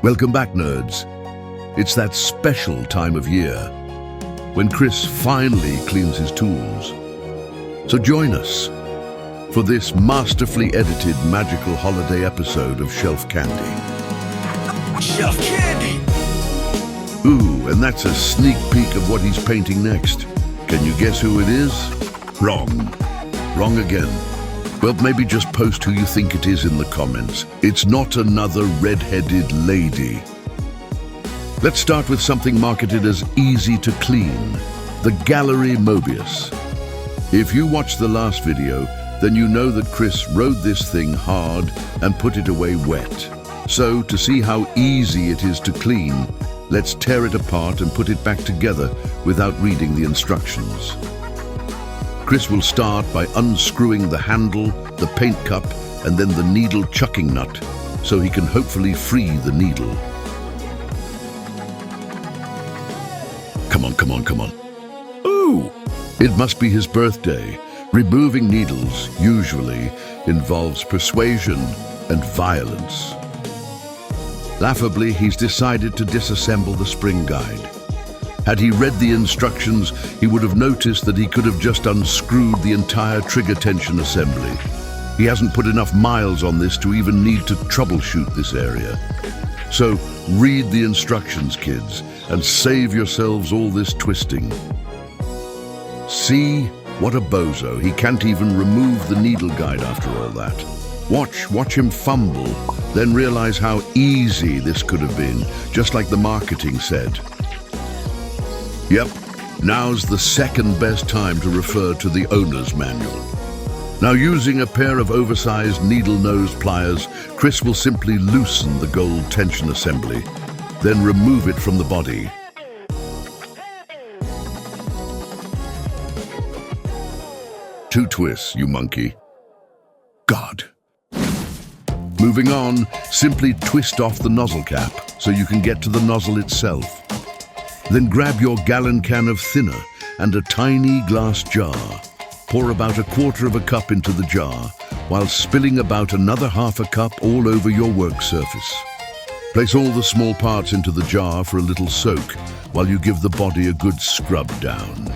Welcome back, nerds. It's that special time of year when Chris finally cleans his tools. So join us for this masterfully edited magical holiday episode of Shelf Candy. Shelf Candy! Ooh, and that's a sneak peek of what he's painting next. Can you guess who it is? Wrong. Wrong again. Well, maybe just post who you think it is in the comments. It's not another red-headed lady. Let's start with something marketed as easy to clean, the Gallery Mobius. If you watched the last video, then you know that Chris rode this thing hard and put it away wet. So, to see how easy it is to clean, let's tear it apart and put it back together without reading the instructions. Chris will start by unscrewing the handle, the paint cup, and then the needle chucking nut, so he can hopefully free the needle. Come on. Ooh! It must be his birthday. Removing needles usually involves persuasion and violence. Laughably, he's decided to disassemble the spring guide. Had he read the instructions, he would have noticed that he could have just unscrewed the entire trigger tension assembly. He hasn't put enough miles on this to even need to troubleshoot this area. So, read the instructions, kids, and save yourselves all this twisting. See? What a bozo. He can't even remove the needle guide after all that. Watch him fumble, then realize how easy this could have been, just like the marketing said. Yep, now's the second best time to refer to the owner's manual. Now, using a pair of oversized needle nose pliers, Chris will simply loosen the gold tension assembly, then remove it from the body. Two twists, you monkey. God. Moving on, simply twist off the nozzle cap so you can get to the nozzle itself. Then grab your gallon can of thinner and a tiny glass jar. Pour about 1/4 cup into the jar, while spilling about another 1/2 cup all over your work surface. Place all the small parts into the jar for a little soak, while you give the body a good scrub down.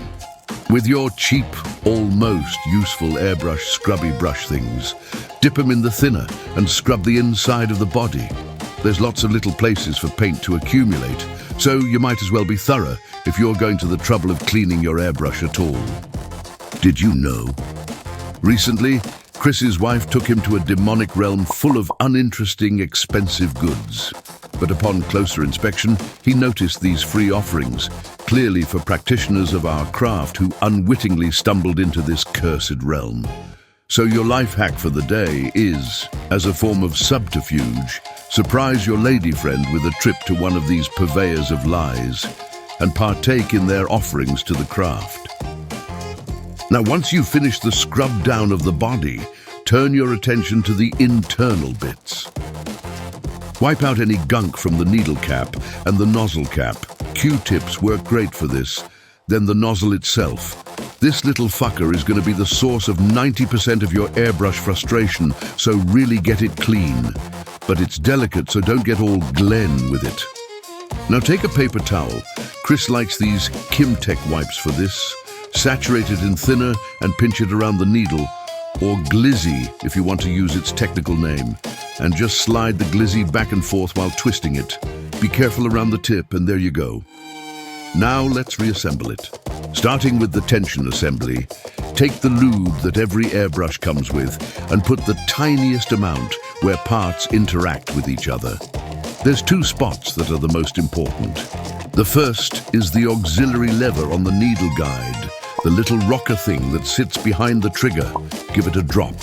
With your cheap, almost useful airbrush scrubby brush things, dip them in the thinner and scrub the inside of the body. There's lots of little places for paint to accumulate, so you might as well be thorough if you're going to the trouble of cleaning your airbrush at all. Did you know? Recently, Chris's wife took him to a demonic realm full of uninteresting, expensive goods. But upon closer inspection, he noticed these free offerings, clearly for practitioners of our craft who unwittingly stumbled into this cursed realm. So your life hack for the day is, as a form of subterfuge, surprise your lady friend with a trip to one of these purveyors of lies and partake in their offerings to the craft. Now, once you've finished the scrub down of the body, turn your attention to the internal bits. Wipe out any gunk from the needle cap and the nozzle cap. Q-tips work great for this. Then the nozzle itself. This little fucker is going to be the source of 90% of your airbrush frustration, so really get it clean. But it's delicate, so don't get all Glen with it. Now take a paper towel. Chris likes these Kimtech wipes for this. Saturate it in thinner and pinch it around the needle, or glizzy if you want to use its technical name, and just slide the glizzy back and forth while twisting it. Be careful around the tip, and there you go. Now let's reassemble it. Starting with the tension assembly, take the lube that every airbrush comes with and put the tiniest amount where parts interact with each other. There's 2 spots that are the most important. The first is the auxiliary lever on the needle guide, the little rocker thing that sits behind the trigger. Give it a drop.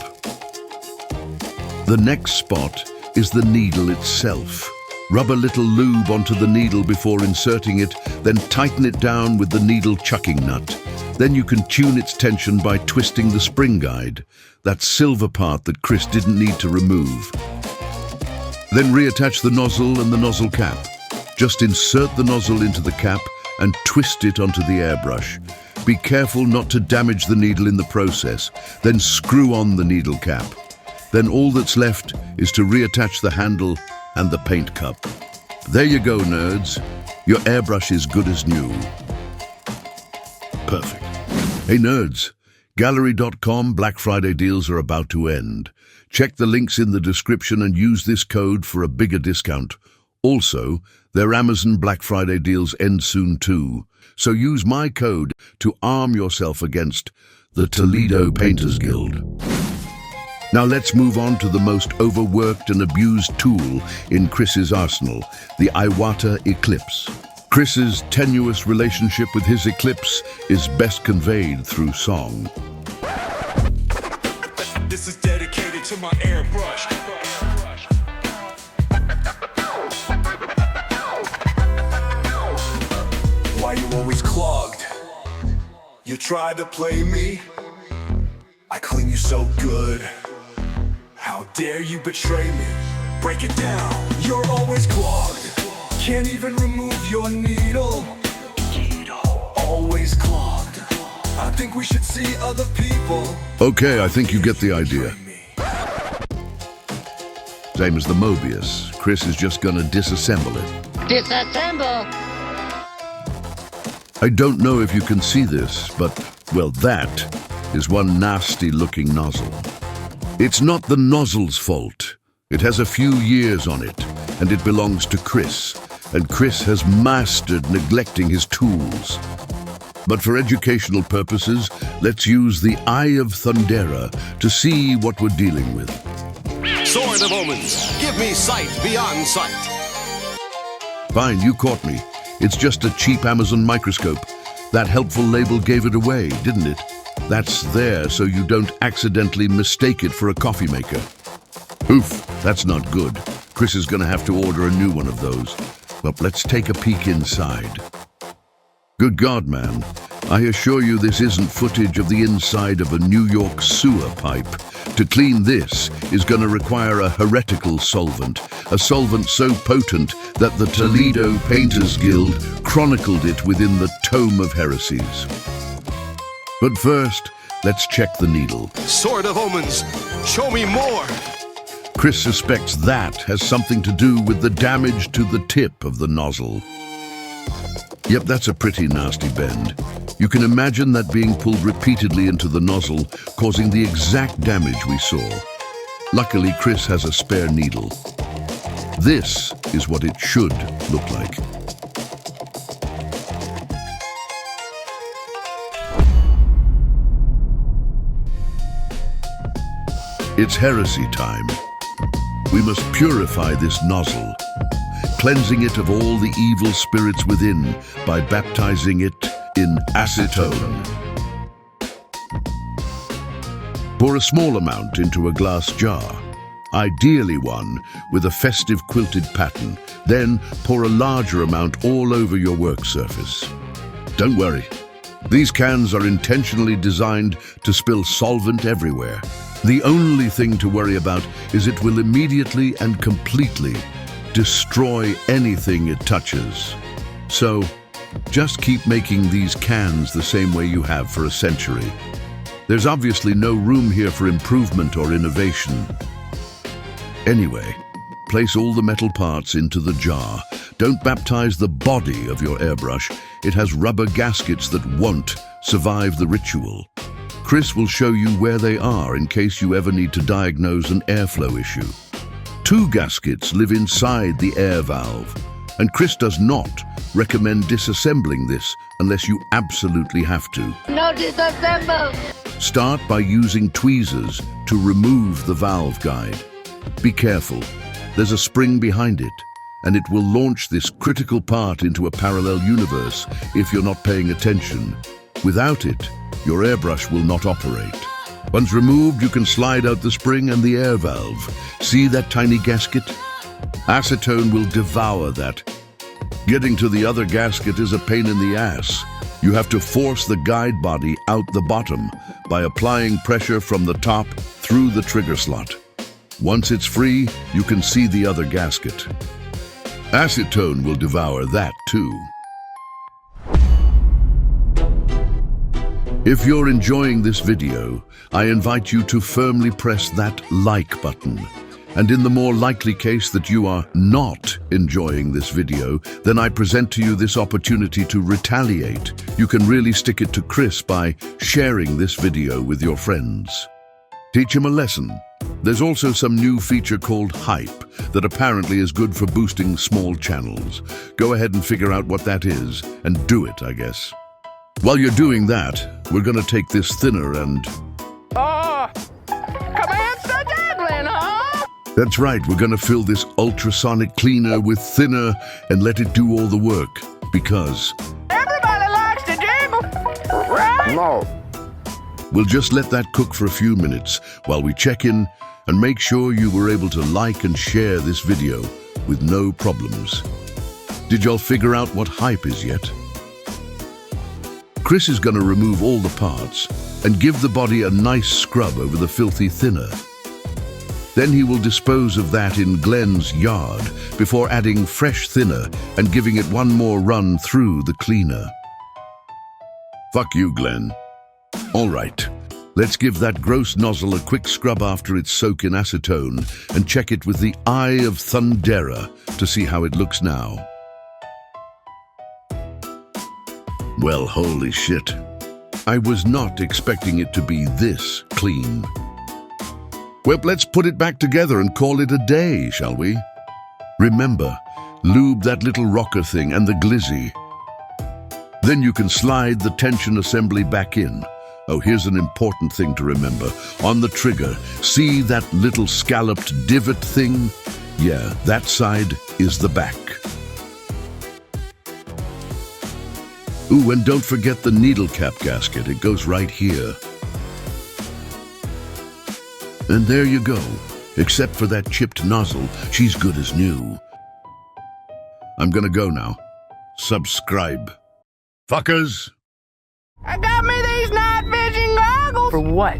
The next spot is the needle itself. Rub a little lube onto the needle before inserting it, then tighten it down with the needle chucking nut. Then you can tune its tension by twisting the spring guide, that silver part that Chris didn't need to remove. Then reattach the nozzle and the nozzle cap. Just insert the nozzle into the cap and twist it onto the airbrush. Be careful not to damage the needle in the process. Then screw on the needle cap. Then all that's left is to reattach the handle and the paint cup. There you go, nerds. Your airbrush is good as new. Perfect. Hey, nerds. Gallery.com Black Friday deals are about to end. Check the links in the description and use this code for a bigger discount. Also, their Amazon Black Friday deals end soon too. So use my code to arm yourself against the Toledo Painters Guild. Now let's move on to the most overworked and abused tool in Chris's arsenal, the Iwata Eclipse. Chris's tenuous relationship with his eclipse is best conveyed through song. This is dedicated to my airbrush. Why you always clogged? You tried to play me. I clean you so good. How dare you betray me? Break it down. You're always clogged. Can't even remove your needle. Always clogged. I think we should see other people. Okay, I think you get the idea. Same as the Mobius. Chris is just gonna disassemble it. Disassemble! I don't know if you can see this, but, well, that is one nasty-looking nozzle. It's not the nozzle's fault. It has a few years on it, and it belongs to Chris. And Chris has mastered neglecting his tools. But for educational purposes, let's use the Eye of Thundera to see what we're dealing with. Sword of Omens, give me sight beyond sight. Fine, you caught me. It's just a cheap Amazon microscope. That helpful label gave it away, didn't it? That's there so you don't accidentally mistake it for a coffee maker. Oof, that's not good. Chris is gonna have to order a new one of those. But let's take a peek inside. Good God, man. I assure you this isn't footage of the inside of a New York sewer pipe. To clean this is going to require a heretical solvent, a solvent so potent that the Toledo Painters Guild chronicled it within the Tome of Heresies. But first, let's check the needle. Sword of Omens, show me more. Chris suspects that has something to do with the damage to the tip of the nozzle. Yep, that's a pretty nasty bend. You can imagine that being pulled repeatedly into the nozzle, causing the exact damage we saw. Luckily, Chris has a spare needle. This is what it should look like. It's heresy time. We must purify this nozzle, cleansing it of all the evil spirits within by baptizing it in acetone. Pour a small amount into a glass jar, ideally one with a festive quilted pattern. Then pour a larger amount all over your work surface. Don't worry, these cans are intentionally designed to spill solvent everywhere. The only thing to worry about is it will immediately and completely destroy anything it touches. So, just keep making these cans the same way you have for a century. There's obviously no room here for improvement or innovation. Anyway, place all the metal parts into the jar. Don't baptize the body of your airbrush. It has rubber gaskets that won't survive the ritual. Chris will show you where they are in case you ever need to diagnose an airflow issue. 2 gaskets live inside the air valve, and Chris does not recommend disassembling this unless you absolutely have to. No disassemble! Start by using tweezers to remove the valve guide. Be careful, there's a spring behind it, and it will launch this critical part into a parallel universe if you're not paying attention. Without it, your airbrush will not operate. Once removed, you can slide out the spring and the air valve. See that tiny gasket? Acetone will devour that. Getting to the other gasket is a pain in the ass. You have to force the guide body out the bottom by applying pressure from the top through the trigger slot. Once it's free, you can see the other gasket. Acetone will devour that too. If you're enjoying this video, I invite you to firmly press that like button. And in the more likely case that you are not enjoying this video, then I present to you this opportunity to retaliate. You can really stick it to Chris by sharing this video with your friends. Teach him a lesson. There's also some new feature called Hype that apparently is good for boosting small channels. Go ahead and figure out what that is and do it, I guess. While you're doing that, we're gonna take this thinner and... Commands to juggling, huh? That's right, we're gonna fill this ultrasonic cleaner with thinner and let it do all the work, because... Everybody likes to jiggle, right? No. We'll just let that cook for a few minutes while we check in and make sure you were able to like and share this video with no problems. Did y'all figure out what Hype is yet? Chris is gonna remove all the parts and give the body a nice scrub over the filthy thinner. Then he will dispose of that in Glenn's yard before adding fresh thinner and giving it one more run through the cleaner. Fuck you, Glenn. All right, let's give that gross nozzle a quick scrub after its soak in acetone and check it with the Eye of Thundera to see how it looks now. Well, holy shit. I was not expecting it to be this clean. Well, let's put it back together and call it a day, shall we? Remember, lube that little rocker thing and the glizzy. Then you can slide the tension assembly back in. Oh, here's an important thing to remember. On the trigger, see that little scalloped divot thing? Yeah, that side is the back. Ooh, and don't forget the needle cap gasket. It goes right here. And there you go. Except for that chipped nozzle, she's good as new. I'm gonna go now. Subscribe. Fuckers! I got me these night vision goggles. For what?